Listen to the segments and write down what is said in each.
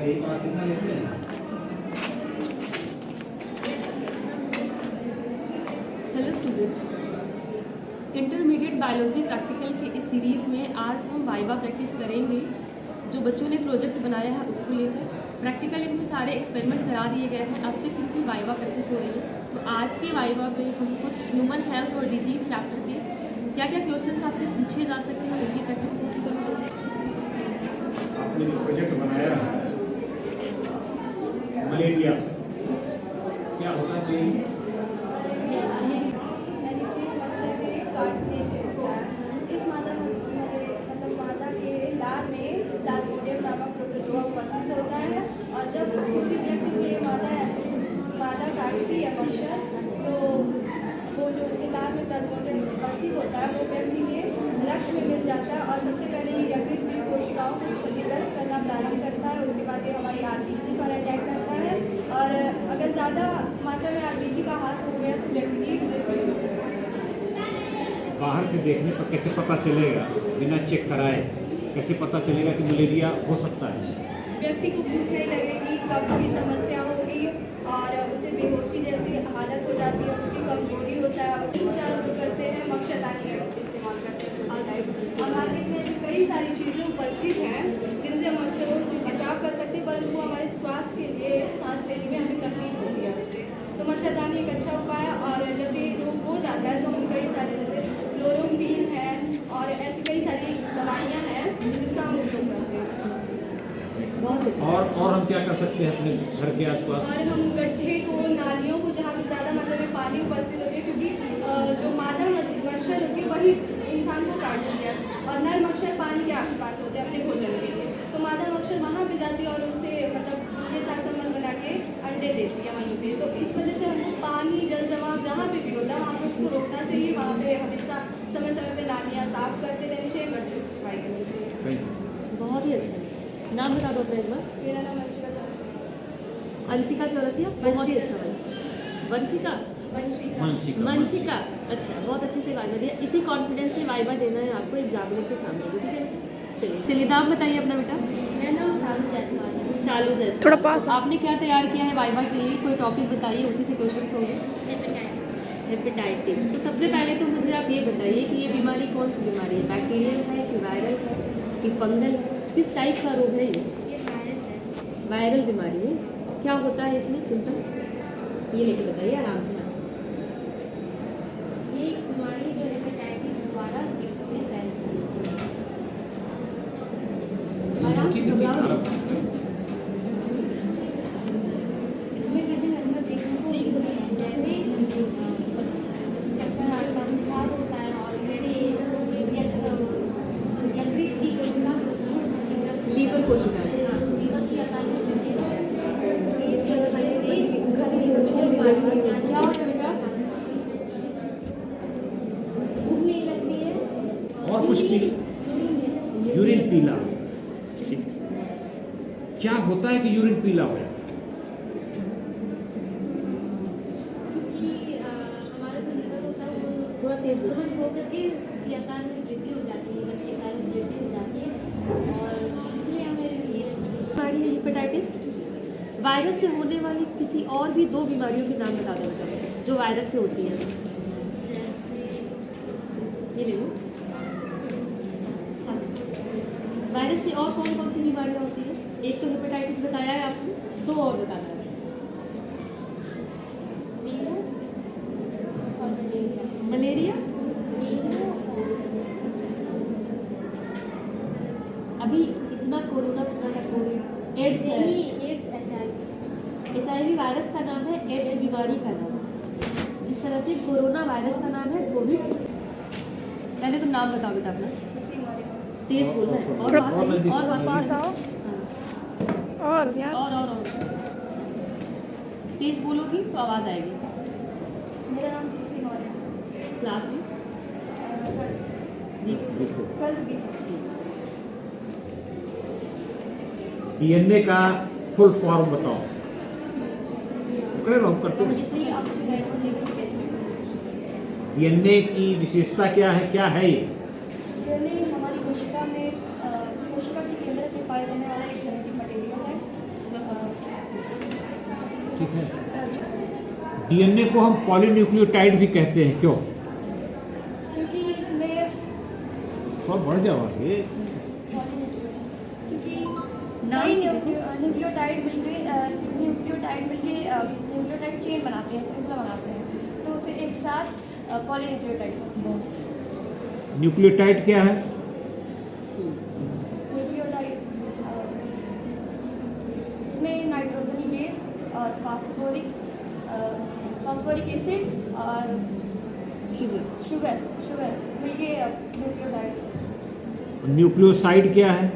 Hello students, intermediate biology practical के इस series में आज हम वाइवा प्रैक्टिस करेंगे। जो बच्चों ने प्रोजेक्ट बनाया है उसको लेकर प्रैक्टिकल इनके सारे एक्सपेरिमेंट करा दिए गए हैं। अब सिर्फ इनकी वाइवा प्रैक्टिस हो रही है। तो आज के वाइवा में हम कुछ ह्यूमन हेल्थ और डिजीज़ चैप्टर के क्या क्या क्वेश्चन आपसे पूछे जा सकते हैं उनकी प्रैक्टिस पूछ करूँगा। आपने जो प्रोजेक्ट बनाया मलेरिया, क्या होता है काटने से होता है। इस मादा के लार में प्लाज्मोडियम नामक प्रोटोजोआ उपस्थित होता है और जब किसी व्यक्ति को ये मादा काटती है मच्छर, तो वो जो उसके लार में प्लाज्मोडियम उपस्थित होता है वो व्यक्ति के रक्त में मिल जाता है और सबसे पहले ये यकृत में कोशिकाओं को क्षतिग्रस्त करना प्रारंभ करता है। उसके बाद ये हमारी आरबीसी पर अटैक करता है और अगर ज़्यादा मात्रा में आरबीसी का ह्रास हो गया तो व्यक्ति की मृत्यु हो सकती है। बाहर से देखने पर कैसे पता चलेगा, बिना चेक कराए कैसे पता चलेगा कि मलेरिया हो सकता है? व्यक्ति को भूख नहीं लगेगी, कब्ज की समस्या होगी और उसे बेहोशी जैसी हालत हो जाती है, उसकी कमजोरी होता है। उसके उपचार हम करते हैं, मच्छरदानी का इस्तेमाल करते हैं। और मार्केट में ऐसी कई सारी चीज़ें उपस्थित हैं जिनसे हम मच्छरों से बचाव कर सकते हैं, परंतु हमारे स्वास्थ्य के लिए सांस लेने में हमें तकलीफ होती है उससे। तो मच्छरदानी एक अच्छा उपाय है और जब ये रोग हो जाता है तो हम कई सारे जैसे क्लोरोक्विन है और ऐसी कई सारी दवाइयाँ हैं जिसका हम उपयोग करते हैं। और हम क्या कर सकते हैं अपने घर के आसपास? और हम गड्ढे को, नालियों को जहाँ पे ज़्यादा मात्रा में पानी उपस्थित होती है, क्योंकि जो मादा मच्छर होती है वही इंसान को काटती है और नर मच्छर पानी के आसपास होते हैं अपने भोजन के लिए। तो मादा मच्छर वहाँ पे जाती है और उनसे मतलब उनके साथ संबंध बना के अंडे देती है वहीं पे। तो इस वजह से हमको पानी, जल जमाव जहाँ पे भी होता है वहाँ पे उसको रोकना चाहिए। वहाँ पे हमेशा समय समय पे नालियाँ साफ करते रहनी चाहिए, गड्ढे की सफाई करनी चाहिए। बहुत ही अच्छा। नाम बता दो अपना एक बार। मेरा नाम अंशिका चौरसिया। अंशिका चौरसिया, बहुत ही अच्छा। वंशिका, मनशिका, अच्छा, बहुत अच्छे से वाइवा दिया। इसी कॉन्फिडेंस से वाइवा देना है आपको एग्जामिनर के सामने भी, ठीक है बेटा? चलिए नाम बताइए अपना बेटा। मेरा नाम चालू जायसवाल है। चालू जैसे थोड़ा पास। आपने क्या तैयार किया है वाइवा के लिए? कोई टॉपिक बताइए, उसी से क्वेश्चंस होंगे। हेपेटाइटिस। तो सबसे पहले तो मुझे आप ये बताइए कि ये बीमारी कौन सी बीमारी है? बैक्टीरियल है कि वायरल है कि फंगल? किस टाइप का रोग है ये वायरस है। वायरल बीमारी है। क्या होता है इसमें सिम्टम्स? ये लेके बताइए आराम से। ये बीमारी जो हेपेटाइटिस द्वारा कीटों में फैलती है। आराम से घबराओ। इसमें विभिन्न लक्षण देखने को मिलते हैं, जैसे चक्कर आता है, बुखार होता है और यकृत की कोशिका लीवर कोशिकाएं। लीवर की आकार में वृद्धि हो जाती है। इसकी वजह से क्या हो जाएगा? भूख नहीं लगती है और कुछ भी? यूरिन पीला। ठीक। क्या होता है कि यूरिन पीला हो? क्योंकि हमारा जो लीवर होता है वो थोड़ा तेज बोलो। ग्रहण होकर के इसकी आकार में वृद्धि हो जाती है, इसकी आकार में वृद्धि हो जाती है और इसलिए हमें ये बीमारी है हेपेटाइटिस। वायरस से होने वाली किसी और भी दो बीमारियों के नाम बता दो बेटा, जो वायरस से होती हैं। जैसे ये देखो, वायरस से और कौन कौन सी बीमारियां होती है? एक तो हेपेटाइटिस बताया है आपने, दो और बताना है। डेंगू और मलेरिया। मलेरिया, डेंगू अभी इतना कोरोना सुना था, कोविड, एड्स है। HIV वायरस का नाम है, एड्स बीमारी का नाम है। जिस तरह से कोरोना वायरस का नाम है कोविड। पहले तो नाम बताओ बेटा अपना। ससी मौर्य। तेज बोलना है और पास आओ। और यार और तेज बोलोगी तो आवाज आएगी। मेरा नाम ससी मौर्य है। क्लास में लिखो। कल भी DNA का फुल फॉर्म बताओ। पकड़े रहो, करते ये रहो। सही आप DNA की विशेषता क्या है? क्या है ये? DNA हमारी कोशिका में कोशिका के केंद्र में पाए जाने वाला एक जेनेटिक मटेरियल है ठीक है। डीएनए को हम पॉलीन्यूक्लियोटाइड भी कहते हैं, क्यों? क्योंकि इसमें थोड़ा बढ़ जाओ आगे। क्योंकि नाम कई से देखो। न्यूक्लियोटाइड न्यूक्लियोटाइड चेन बनाते हैं, श्रृंखला बनाते हैं, तो उसे एक साथ पॉलीन्यूक्लियोटाइड कहते हैं। न्यूक्लियोटाइड क्या है? न्यूक्लियोटाइड जिसमें नाइट्रोजनी बेस और फास्फोरिक एसिड और शुगर मिलके न्यूक्लियोटाइड। न्यूक्लियोसाइड क्या है?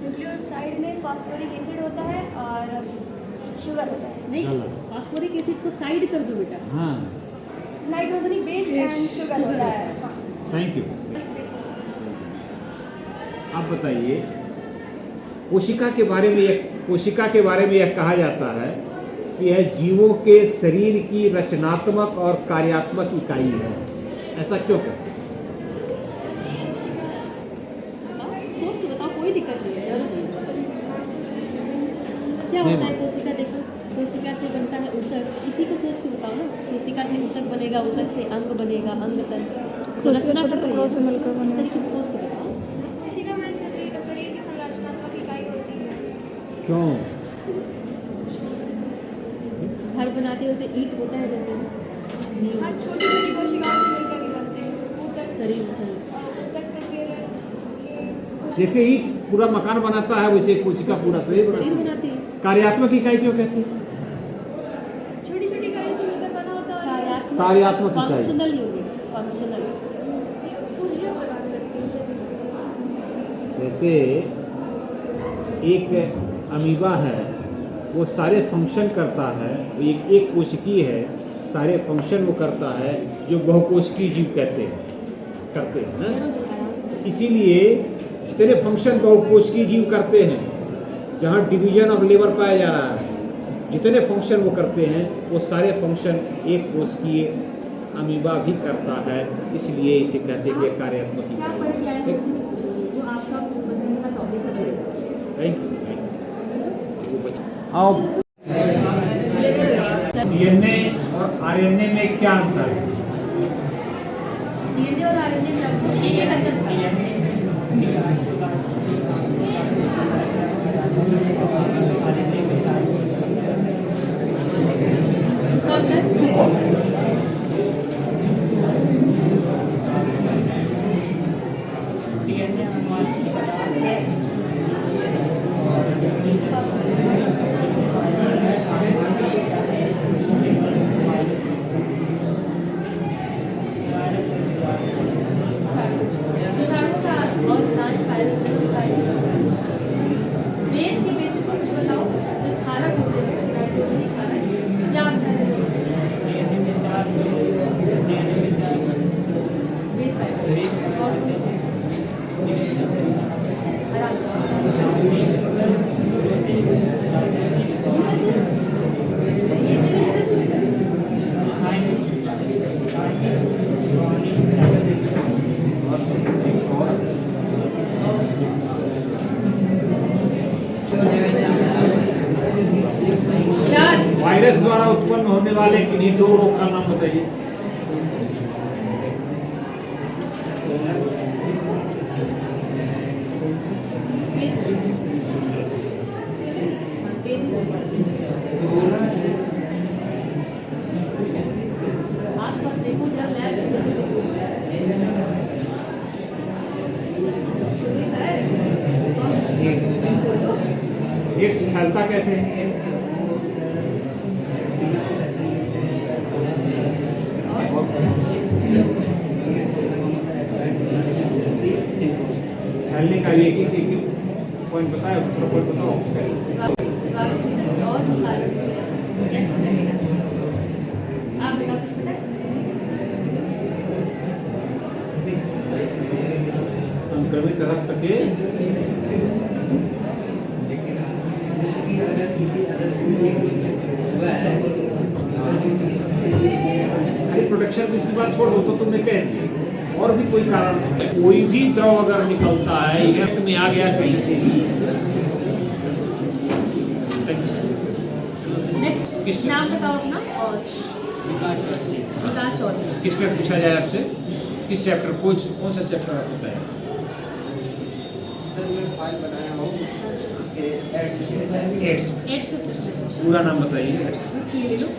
न्यूक्लियोसाइड में फास्फोरिक एसिड होता है और शुगर होता है। नहीं, गलत। फास्फोरिक एसिड को साइड कर दो बेटा। हाँ, नाइट्रोजनी बेस एंड शुगर होता है। हाँ। Thank you. आप बताइए, कोशिका के बारे में यह कहा जाता है कि यह जीवों के शरीर की रचनात्मक और कार्यात्मक इकाई है। ऐसा क्यों कहते हैं? सोच के बताओ, कोई दिक्कत नहीं है, डर नहीं। क्या नहीं होता है मालूम। कोशिका? देखो, कोशिका से बनता है ऊतक, इसी को सोच के बताओ ना। कोशिका से ऊतक बनेगा, ऊतक से अंग बनेगा, अंग तंत्र, तो कोशिका रचना छोटे कर रही टुकड़ों है। से मिलकर इस बने। तरीके से सोच के बताओ। कोशिका हमारे शरीर की संरचनात्मक इकाई होती है। क्यों? घर बनाते होते ईंट होता है जैसे हाँ, छोटी छोटी कोशिकाओं से मिलकर ही बनते हैं। ऊतक शरीर। ऊतक से फिर जैसे ईंट पूरा मकान बनाता है, वैसे कोशिका पूरा शरीर शरीर बनाती है। बनाती है। कार्यात्मक इकाई क्यों कहते हैं? छोटी छोटी इकाइयों से मिलकर बना होता है। कार्यात्मक इकाई। Functional unit, functional. ऊर्जा प्रदान करती है सभी। जैसे एक अमीबा है, वो सारे फंक्शन करता है। एक कोशिकीय है, सारे फंक्शन वो करता है, जो बहुकोशिकीय जीव करते हैं ना। इसीलिए जितने फंक्शन बहुकोशिकीय जीव करते हैं, जहाँ डिवीजन ऑफ लेबर पाया जा रहा है, जितने फंक्शन वो करते हैं, वो सारे फंक्शन एक कोशिकीय अमीबा भी करता है। इसलिए इसे कहते हैं कि कार्यात्मक क्या इकाई। पढ़ के आए हैं उसी से पूछेंगे, जो आपका पसंद का टॉपिक है। Thank you. आओ, डीएनए और आरएनए में क्या अंतर है? डीएनए और आरएनए में आपको एक एक अंतर बताइए। उसका अंतर बेस के बेसिस पर कुछ बताओ। जो क्षारक होते हैं, नाइट्रोजन क्षारक, क्या अंतर है? बेस बेस और आराम से। ये मेरे यूएस में है। वायरस द्वारा उत्पन्न होने वाले किन्हीं दो रोग का नाम बताइए। आस-पास देखो, जब लैब एड्स फैलता कैसे है? फैलने का एक पॉइंट बताया, दूसरा पॉइंट बताओ। और कैसे करेगा? आप बताओ, कुछ बताएं? संक्रमित रक्त के प्रोटेक्शन की बात छोड़ दो, तो तुमने कह दिया। और भी कोई कारण, कोई भी द्रव अगर निकलता है रक्त में आ गया कहीं से भी, नेक्स्ट किस नाम बताओ अपना और विकास चौधरी। किस पे पूछा जाए आपसे, किस चैप्टर, कौन सा चैप्टर आप होता है? सर मैं फाइल बनाया हूँ एड्स एड्स। एड्स पे पूछना है। पूरा नाम बताइए। ये ले लो,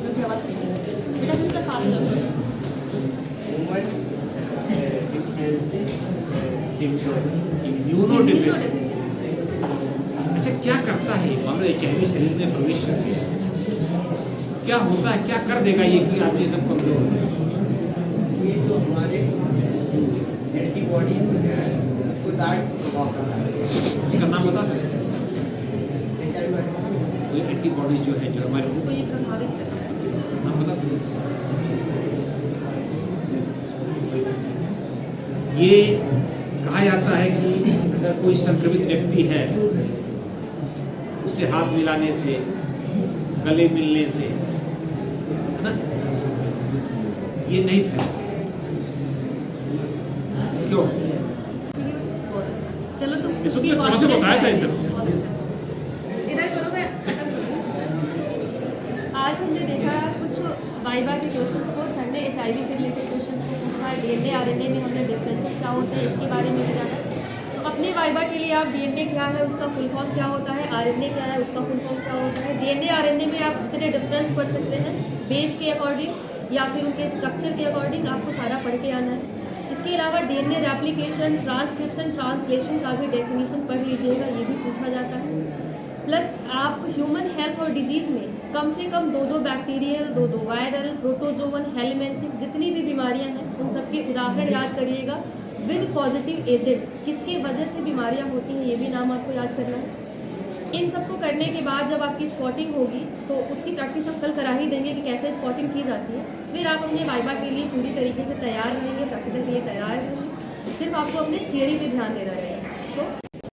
लोग की आवाज़ कीजिए बेटा, कुछ तो खास लग रहा है। Human immunodeficiency. अच्छा, क्या करता है मान लो HIV शरीर में प्रवेश कर गया, क्या होता है, क्या कर देगा ये कि आदमी एकदम कमजोर हो जाए? ये जो हमारे एंटीबॉडीज है उसको डायरेक्ट प्रभाव करता है। इसका नाम बता सकते हैं? HIV कोई एंटीबॉडीज जो है जो हमारे इसको ये प्रभावित कर रहा है। नाम बता सकते हैं? ये कहा जाता है कि अगर कोई संक्रमित व्यक्ति है, उससे हाथ मिलाने से, गले मिलने से, है ना, ये नहीं फैलता। क्यों? बहुत अच्छा, चलो तुम इसको उसकी तो कहाँ से बताया था ये सब? बहुत अच्छा। इधर करो, मैं अटक करूँ। आज हमने देखा कुछ वाइवा के क्वेश्चंस को, सर ने HIV से रिलेटेड क्वेश्चंस को पूछा है, DNA RNA में हमने डिफरेंसेस क्या होते हैं इसके बारे में भी जाना। तो अपने वाइवा के लिए आप DNA क्या है उसका फुल फॉर्म क्या होता है, RNA क्या है उसका फुल फॉर्म क्या होता है, DNA RNA में आप जितने डिफरेंस पढ़ सकते हैं बेस के अकॉर्डिंग या फिर उनके स्ट्रक्चर के अकॉर्डिंग आपको सारा पढ़ के आना है। इसके अलावा DNA रेप्लिकेशन, ट्रांसक्रिप्शन, ट्रांसलेशन का भी डेफिनेशन पढ़ लीजिएगा, ये भी पूछा जाता है। प्लस आप ह्यूमन हेल्थ और डिजीज़ में कम से कम 2 बैक्टीरियल, 2 वायरल, प्रोटोजोवन, हेलमेंथिक जितनी भी बीमारियां हैं उन सब के उदाहरण याद करिएगा विद पॉजिटिव एजेंट, किसके वजह से बीमारियां होती हैं ये भी नाम आपको याद करना है। इन सबको करने के बाद जब आपकी स्पॉटिंग होगी तो उसकी प्रैक्टिस हम कल करा ही देंगे कि कैसे स्पॉटिंग की जाती है। फिर आप अपने वाइवा के लिए पूरी तरीके से तैयार रहेंगे, प्रैक्टिकल के लिए तैयार रहेंगे, सिर्फ आपको अपने थियरी पे ध्यान देना रहेगा। सो